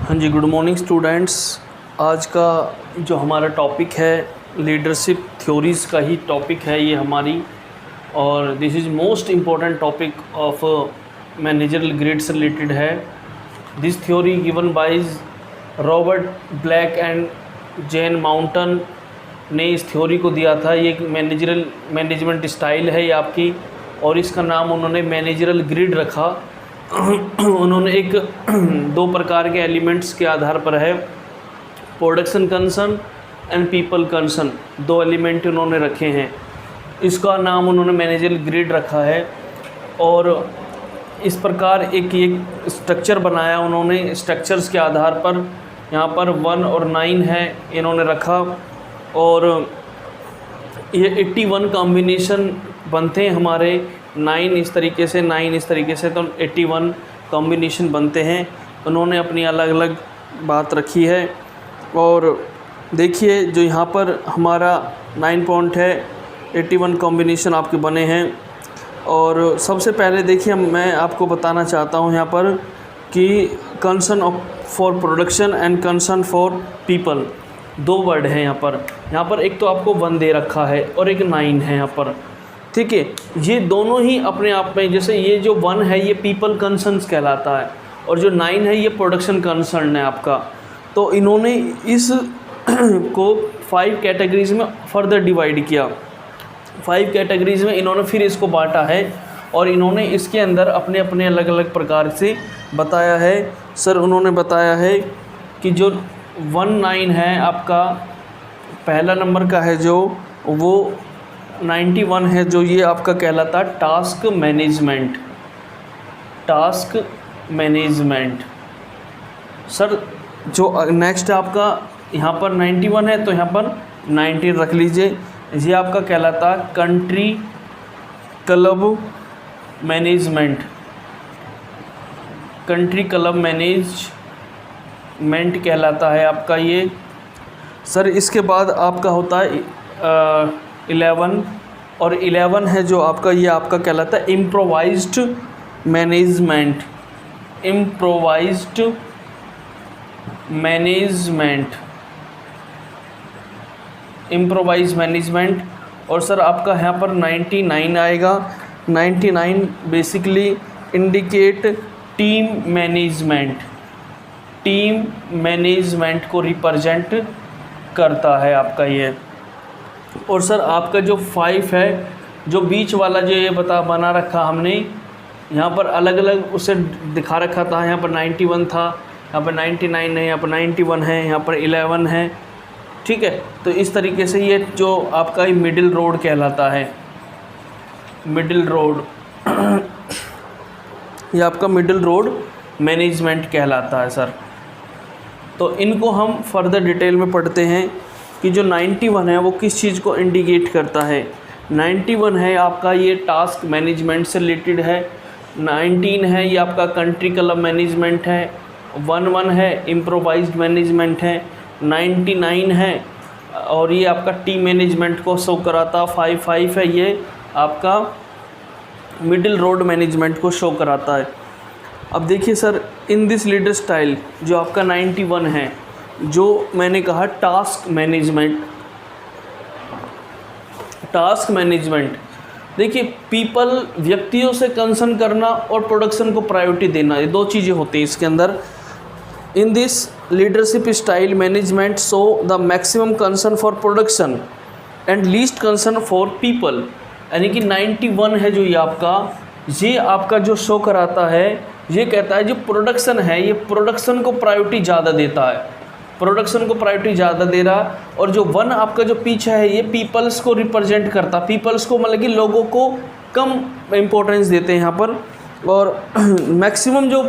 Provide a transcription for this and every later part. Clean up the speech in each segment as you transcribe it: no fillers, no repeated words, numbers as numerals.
हाँ जी, good morning students. आज का जो हमारा टॉपिक है लीडरशिप थ्योरीज़ का ही टॉपिक है ये हमारी, और this is most important topic of managerial grade से रिलेटेड है। This theory given by Robert black and Jain mountain ने इस थ्योरी को दिया था। ये एक मैनेजमेंट स्टाइल है ये आपकी, और इसका नाम उन्होंने मैनेजरल ग्रिड रखा। उन्होंने एक दो प्रकार के एलिमेंट्स के आधार पर है, production concern and people concern, दो एलिमेंट उन्होंने रखे हैं। इसका नाम उन्होंने मैनेजरल ग्रिड रखा है, और इस प्रकार एक स्ट्रक्चर बनाया उन्होंने। स्ट्रक्चर्स के आधार पर यहाँ पर 1 और 9 है इन्होंने रखा, और ये 81 कॉम्बिनेशन बनते हैं हमारे। 9 इस तरीके से, 9 इस तरीके से, तो 81 कॉम्बिनेशन बनते हैं। उन्होंने अपनी अलग अलग बात रखी है। और देखिए जो यहाँ पर हमारा 9 पॉइंट है, 81 कॉम्बिनेशन आपके बने हैं। और सबसे पहले देखिए मैं आपको बताना चाहता हूँ यहाँ पर कि concern for production and concern for people, दो वर्ड हैं यहाँ पर एक तो आपको 1 दे रखा है और एक 9 है यहाँ पर, ठीक है। ये दोनों ही अपने आप में, जैसे ये जो 1 है ये पीपल कंसर्न्स कहलाता है, और जो 9 है ये प्रोडक्शन कंसर्न है आपका। तो इन्होंने इस को 5 कैटेगरीज में फर्दर डिवाइड किया। 5 कैटेगरीज में इन्होंने फिर इसको बांटा है, और इन्होंने इसके अंदर अपने अपने अलग अलग प्रकार से बताया है। सर उन्होंने बताया है कि जो 19 है आपका पहला नंबर का है, जो वो 91 है, जो ये आपका कहलाता है टास्क मैनेजमेंट। सर जो नेक्स्ट आपका यहाँ पर 91 है, तो यहाँ पर 19 रख लीजिए। ये आपका कहलाता है कंट्री क्लब मैनेजमेंट कहलाता है आपका ये। सर इसके बाद आपका होता है 11, और 11 है जो आपका, ये आपका कहलाता है इम्प्रोवाइज्ड मैनेजमेंट। और सर आपका यहाँ पर 99 आएगा। 99 बेसिकली इंडिकेट टीम मैनेजमेंट को रिप्रेजेंट करता है आपका ये। और सर आपका जो 5 है, जो बीच वाला जो ये बना रखा हमने, यहाँ पर अलग अलग उसे दिखा रखा था। यहाँ पर 91 था, यहाँ पर 99 है, यहाँ पर 91 है, यहाँ पर 11 है, ठीक है। तो इस तरीके से ये जो आपका मिडिल रोड कहलाता है, ये आपका मिडिल रोड मैनेजमेंट कहलाता है सर। तो इनको हम फर्दर डिटेल में पढ़ते हैं कि जो 91 है वो किस चीज़ को इंडिकेट करता है। 91 है आपका ये टास्क मैनेजमेंट से रिलेटेड है। 19 है ये आपका कंट्री क्लब मैनेजमेंट है। 11 है इम्प्रोवाइज्ड मैनेजमेंट है। 99 है और ये आपका टीम मैनेजमेंट को शो कराता। 5 है ये आपका मिडिल रोड मैनेजमेंट को शो कराता है। अब देखिए sir, in this leader style जो आपका 91 है, जो मैंने कहा टास्क मैनेजमेंट, देखिए पीपल व्यक्तियों से कंसर्न करना और प्रोडक्शन को प्रायोरिटी देना, ये दो चीज़ें होती हैं इसके अंदर। In this leadership style management show the maximum concern for production and least concern for people. यानी कि 91 है जो ये आपका जो शो कराता है, ये कहता है जो प्रोडक्शन है ये प्रोडक्शन को प्रायोरिटी ज़्यादा देता है, प्रोडक्शन को प्रायोरिटी ज़्यादा दे रहा। और जो 1 आपका जो पीछे है ये पीपल्स को रिप्रेजेंट करता, पीपल्स को मतलब कि लोगों को कम इम्पोर्टेंस देते हैं यहाँ पर। और मैक्सिमम जो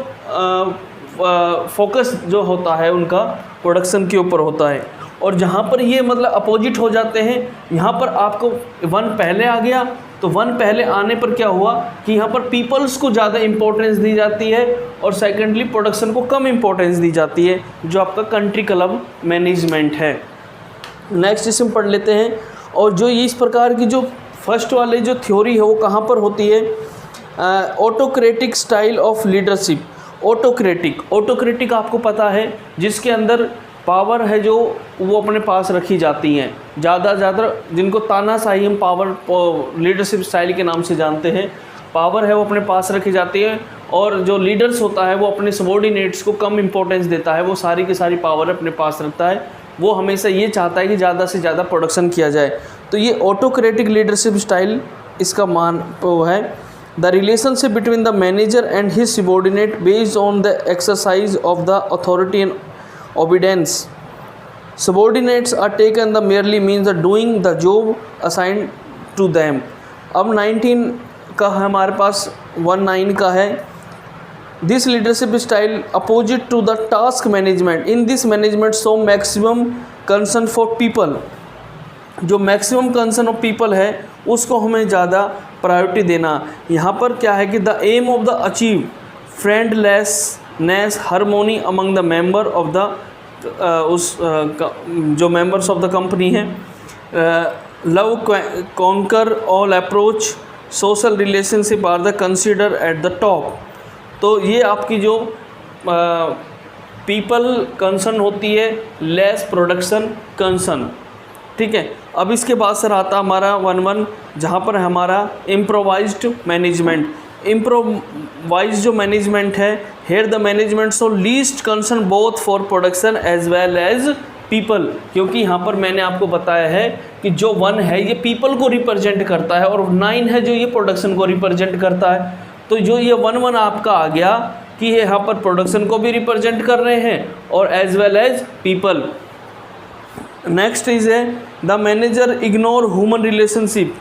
फोकस जो होता है उनका प्रोडक्शन के ऊपर होता है। और जहाँ पर ये मतलब अपोजिट हो जाते हैं, यहाँ पर आपको 1 पहले आ गया, तो 1 पहले आने पर क्या हुआ कि यहाँ पर पीपल्स को ज़्यादा इम्पोर्टेंस दी जाती है, और सेकेंडली प्रोडक्शन को कम इम्पोर्टेंस दी जाती है, जो आपका कंट्री क्लब मैनेजमेंट है। नेक्स्ट इसमें पढ़ लेते हैं। और जो इस प्रकार की जो फर्स्ट वाली जो थ्योरी है वो कहाँ पर होती है, autocratic style of leadership. Autocratic आपको पता है जिसके अंदर पावर है जो वो अपने पास रखी जाती हैं, ज़्यादा जिनको तानाशाही हम पावर लीडरशिप स्टाइल के नाम से जानते हैं। पावर है वो अपने पास रखी जाती है और जो लीडर्स होता है वो अपने सबॉर्डिनेट्स को कम इंपॉर्टेंस देता है, वो सारी की सारी पावर अपने पास रखता है, वो हमेशा ये चाहता है कि ज़्यादा से ज़्यादा प्रोडक्शन किया जाए। तो ये ऑटोक्रेटिक लीडरशिप स्टाइल इसका मान वो है। The relationship between the manager and his subordinate based on the exercise of the authority and obedience. Subordinates are taken the merely means the doing the job assigned to them. अब 19 का हमारे पास 19 का है। This leadership style opposite to the task management. In this management so maximum concern for people. जो maximum concern of people है उसको हमें ज़्यादा प्रायोरिटी देना। यहाँ पर क्या है कि the aim of the achieve friendliness harmony among the member of the जो मेंबर्स ऑफ द कंपनी है। Love conquer all approach social relationship are the consider at the top. तो ये आपकी जो पीपल कंसर्न होती है, लेस प्रोडक्शन कंसर्न, ठीक है। अब इसके बाद सर आता हमारा 1 जहाँ पर हमारा इम्प्रोवाइज्ड मैनेजमेंट। इम्प्रोवाइज जो मैनेजमेंट है, here the management so least concern both for production as well as people. क्योंकि यहाँ पर मैंने आपको बताया है कि जो 1 है ये पीपल को रिप्रेजेंट करता है और 9 है जो ये प्रोडक्शन को रिप्रेजेंट करता है। तो जो ये 1 आपका आ गया कि ये यहाँ पर प्रोडक्शन को भी रिप्रेजेंट कर रहे हैं और as well as people. Next is है the manager ignore human relationship.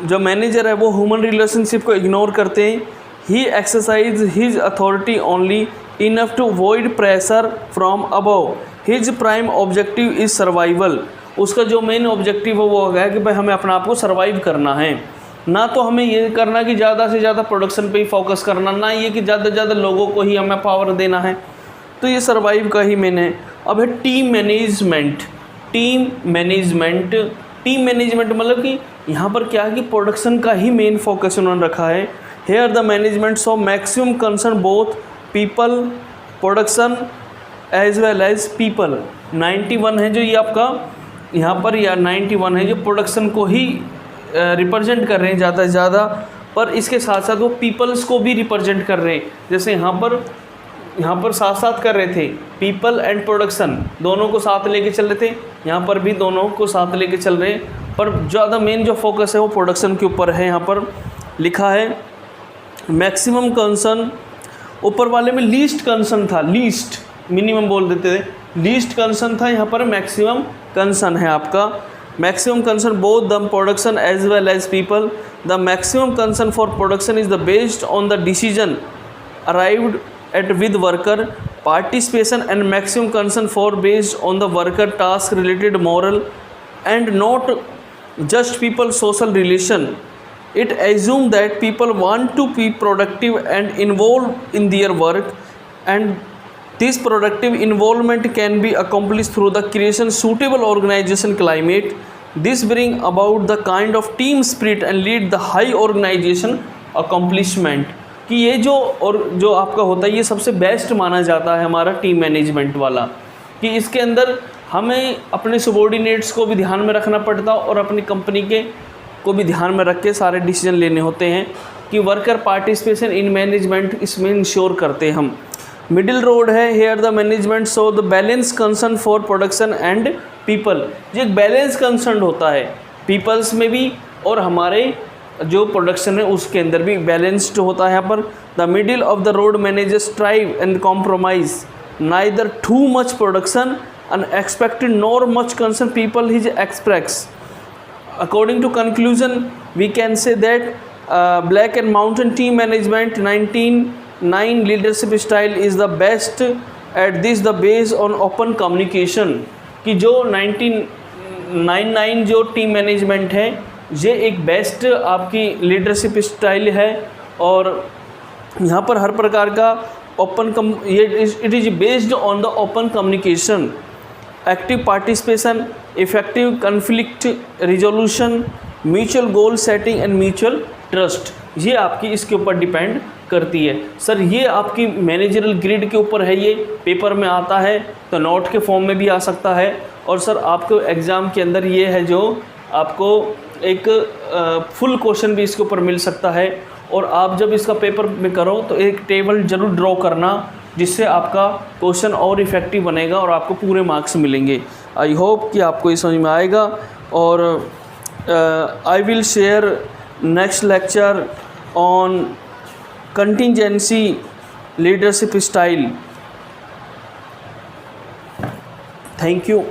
जो मैनेजर है वो ह्यूमन रिलेशनशिप को इग्नोर करते हैं। He exercise his authority only enough to avoid pressure from above. His prime objective is survival. उसका जो main objective है वो है कि भाई हमें अपना आप को सर्वाइव करना है, ना तो हमें ये करना कि ज़्यादा से ज़्यादा प्रोडक्शन पे ही फोकस करना, ना ये कि ज़्यादा से ज़्यादा लोगों को ही हमें पावर देना है। तो ये सर्वाइव का ही मेन है। अब है टीम मैनेजमेंट। टीम मैनेजमेंट मतलब कि यहाँ पर क्या है कि प्रोडक्शन का ही मेन फोकस उन्होंने रखा है। Here the management so maximum concern both people production as well as people. 91 है जो ये आपका यहाँ पर, या 91 है जो प्रोडक्शन को ही रिप्रेजेंट कर रहे हैं ज़्यादा से ज़्यादा, पर इसके साथ साथ वो पीपल्स को भी रिप्रेजेंट कर रहे हैं। जैसे यहाँ पर साथ साथ कर रहे थे, पीपल एंड प्रोडक्शन दोनों को साथ लेके चल रहे थे, यहाँ पर भी दोनों को साथ लेके चल रहे हैं, पर ज़्यादा मेन जो फोकस है वो प्रोडक्शन के ऊपर है। यहाँ पर लिखा है मैक्सिमम कंसर्न, ऊपर वाले में लीस्ट कंसर्न था, लीस्ट मिनिमम बोल देते थे, लीस्ट कंसर्न था, यहाँ पर मैक्सिमम कंसर्न है आपका। Maximum concern both the production as well as people. The maximum concern for production is the based on the decision arrived at with worker participation and maximum concern for based on the worker task related moral and not just people social relation. It assumes that people want to be productive and involved in their work, and this productive involvement can be accomplished through the creation suitable organization climate. This bring about the kind of team spirit and lead the high organization accomplishment. कि ये जो आपका होता है ये सबसे best माना जाता है हमारा टीम मैनेजमेंट वाला, कि इसके अंदर हमें अपने सबॉर्डिनेट्स को भी ध्यान में रखना पड़ता और अपनी कंपनी के को भी ध्यान में रख के सारे डिसीजन लेने होते हैं कि वर्कर पार्टिसिपेशन इन मैनेजमेंट इसमें इंश्योर करते हैं हम। मिडिल रोड है here the management so the balance concern for production and people. जो एक बैलेंस कंसर्न होता है पीपल्स में भी और हमारे जो प्रोडक्शन है उसके अंदर भी बैलेंस्ड होता है। यहाँ पर the middle of the road managers strive and compromise neither too much production unexpected nor much concern people his express. According to conclusion we can say that black and mountain team management 19 leadership style is the best at this the base on open communication. कि जो 1999 जो team management है ये एक best आपकी leadership style है और यहाँ पर हर प्रकार का it is based on the open communication, active participation, effective conflict resolution, mutual goal setting and mutual trust. ये आपकी इसके ऊपर डिपेंड करती है। सर ये आपकी मैनेजरल ग्रिड के ऊपर है, ये पेपर में आता है तो नोट के फॉर्म में भी आ सकता है। और सर आपको एग्ज़ाम के अंदर ये है जो आपको एक फुल क्वेश्चन भी इसके ऊपर मिल सकता है। और आप जब इसका पेपर में करो तो एक टेबल ज़रूर ड्रॉ करना, जिससे आपका क्वेश्चन और इफ़ेक्टिव बनेगा और आपको पूरे मार्क्स मिलेंगे। आई होप कि आपको ये समझ में आएगा। और I will share next lecture on contingency leadership style. Thank you.